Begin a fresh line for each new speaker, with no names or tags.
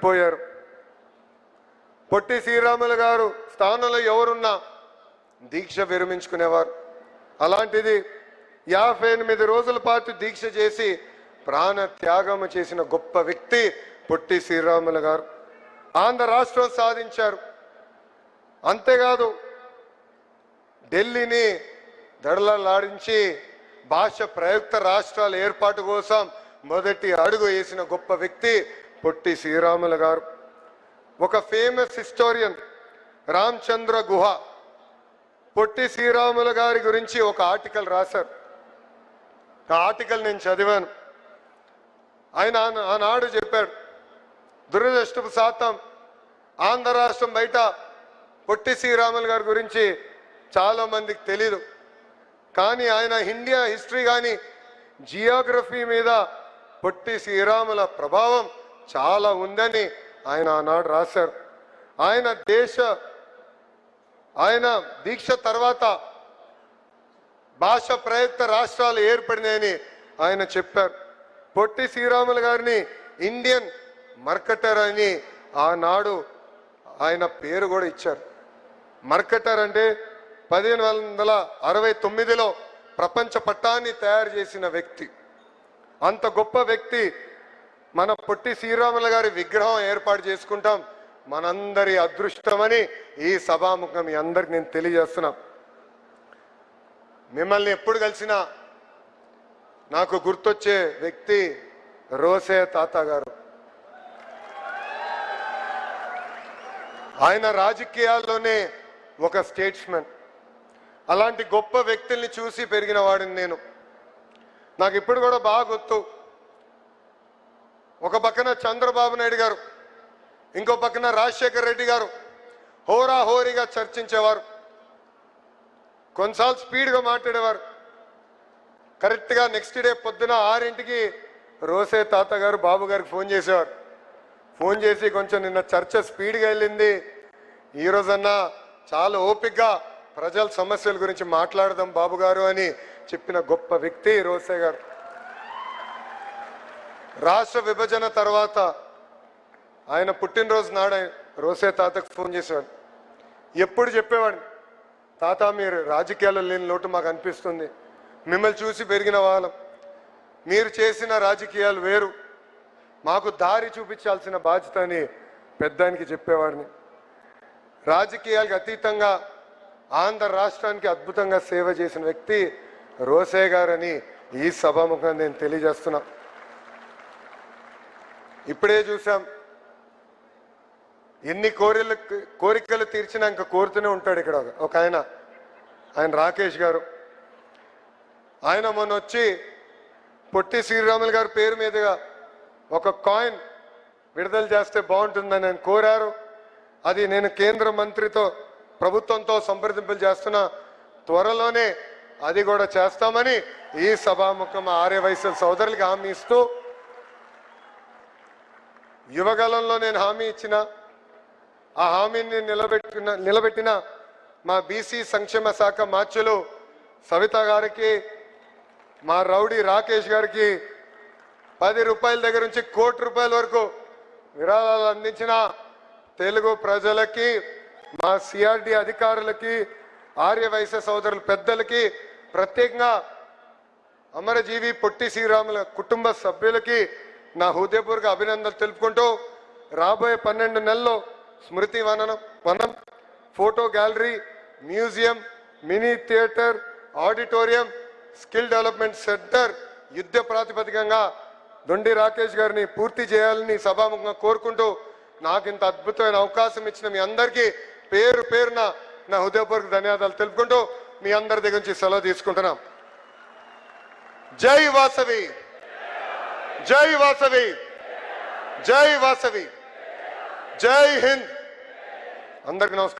పోయారు. పొట్టి శ్రీరాములు గారు స్థానంలో ఎవరున్నా దీక్ష విరమించుకునేవారు. అలాంటిది 58 రోజుల పాటు దీక్ష చేసి ప్రాణ త్యాగం చేసిన గొప్ప వ్యక్తి పొట్టి శ్రీరాములు గారు. ఆంధ్ర రాష్ట్రం సాధించారు. అంతేకాదు ఢిల్లీని దడలాడించి భాష ప్రయుక్త రాష్ట్రాల ఏర్పాటు కోసం మొదటి అడుగు వేసిన గొప్ప వ్యక్తి పొట్టి శ్రీరాములు గారు. ఒక ఫేమస్ హిస్టోరియన్ రామచంద్ర గుహ పొట్టి శ్రీరాములు గారి గురించి ఒక ఆర్టికల్ రాశారు. ఆ ఆర్టికల్ నేను చదివాను. ఆయన ఆనాడు చెప్పాడు, దురదృష్టవశాతం ఆంధ్ర రాష్ట్రం బయట పొట్టి శ్రీరాములు గారి గురించి చాలా మందికి తెలీదు. కానీ ఆయన ఇండియా హిస్టరీ కానీ జియోగ్రఫీ మీద పొట్టి శ్రీరాముల ప్రభావం చాలా ఉందని ఆయన ఆనాడు రాశారు. ఆయన దీక్ష తర్వాత భాష ప్రయుక్త రాష్ట్రాలు ఏర్పడినాయని ఆయన చెప్పారు. పొట్టి శ్రీరాములు గారిని ఇండియన్ మర్కటర్ అని ఆనాడు ఆయన పేరు కూడా ఇచ్చారు. మర్కటర్ అంటే 1569లో ప్రపంచ పట్టాన్ని తయారు చేసిన వ్యక్తి. అంత గొప్ప వ్యక్తి. మన పొట్టి శ్రీరాములు గారి విగ్రహం ఏర్పాటు చేసుకుంటాం మనందరి అదృష్టమని ఈ సభాముఖం మీ అందరికి నేను తెలియజేస్తున్నా. మిమ్మల్ని ఎప్పుడు కలిసినా నాకు గుర్తొచ్చే వ్యక్తి రోసే తాత గారు. ఆయన రాజకీయాల్లోనే ఒక స్టేట్స్మెన్. అలాంటి గొప్ప వ్యక్తుల్ని చూసి పెరిగిన వాడిని నేను. నాకు ఇప్పుడు కూడా బాగా గుర్తు. ఒక పక్కన చంద్రబాబు నాయుడు గారు, ఇంకో పక్కన రాజశేఖర్ రెడ్డి గారు హోరాహోరీగా చర్చించేవారు. కొన్నిసార్లు స్పీడ్గా మాట్లాడేవారు. కరెక్ట్గా నెక్స్ట్ డే పొద్దున 6ంటికి రోసే తాత గారు బాబు గారికి ఫోన్ చేసేవారు. ఫోన్ చేసి కొంచెం నిన్న చర్చ స్పీడ్గా వెళ్ళింది, ఈరోజన్నా చాలా ఓపికగా ప్రజల సమస్యల గురించి మాట్లాడదాం బాబు గారు అని చెప్పిన గొప్ప వ్యక్తి రోసే గారు. రాష్ట్ర విభజన తర్వాత ఆయన పుట్టినరోజు నాడు రోసే తాతకు ఫోన్ చేసేవాడు. ఎప్పుడు చెప్పేవాడు, తాత మీరు రాజకీయాల్లో లేని లోటు మాకు అనిపిస్తుంది, మిమ్మల్ని చూసి పెరిగిన వాళ్ళం, మీరు చేసిన రాజకీయాలు వేరు, మాకు దారి చూపించాల్సిన బాధ్యత అని పెద్దానికి చెప్పేవాడిని. రాజకీయాలకు అతీతంగా ఆంధ్ర రాష్ట్రానికి అద్భుతంగా సేవ చేసిన వ్యక్తి రోసే గారని ఈ సభాముఖంగా నేను తెలియజేస్తున్నా. ఇప్పుడే చూసాం, ఎన్ని కోరికలు తీర్చినా ఇంకా కోరుతూనే ఉంటాడు. ఇక్కడ ఒక ఆయన రాకేష్ గారు, ఆయన మొన్న వచ్చి పొట్టి శ్రీరాములు గారి పేరు మీదుగా ఒక కాయిన్ విడుదల చేస్తే బాగుంటుందని ఆయన కోరారు. అది నేను కేంద్ర మంత్రితో ప్రభుత్వంతో సంప్రదింపులు చేస్తున్నా, త్వరలోనే అది కూడా చేస్తామని ఈ సభాముఖం ఆర్యవైశ్య సోదరులకి హామీ ఇస్తూ, యువగలంలో నేను హామీ ఇచ్చిన ఆ హామీని నిలబెట్టిన మా బీసీ సంక్షేమ శాఖ మార్చులు సవిత గారికి, మా రౌడీ రాకేష్ గారికి 10 రూపాయల దగ్గర నుంచి ₹1 కోటి వరకు విరాళాలు అందించిన తెలుగు ప్రజలకి, మా సిఆర్డి అధికారులకి, ఆర్యవైశ్య సోదరుల పెద్దలకి, ప్రత్యేకంగా అమరజీవి పొట్టి శ్రీరాముల కుటుంబ సభ్యులకి నా హృదయపూర్వక అభినందనలు తెలుపుకుంటూ, రాబోయే 12 నెలల్లో స్మృతి వనం, photo gallery, museum, mini theatre, auditorium, skill development centre యుద్ధ ప్రాతిపదికంగా దొండి రాకేష్ గారిని పూర్తి చేయాలని సభాముఖంగా కోరుకుంటూ, నాకు ఇంత అద్భుతమైన అవకాశం ఇచ్చిన మీ అందరికీ పేరు పేరున నా హృదయపూర్వక ధన్యవాదాలు తెలుపుకుంటూ మీ అందరి దగ్గర నుంచి సెలవు తీసుకుంటున్నాం. జై వాసవి, జై వాసవి, జై వాసవి, జై హింద్. అందరికీ నమస్కారం.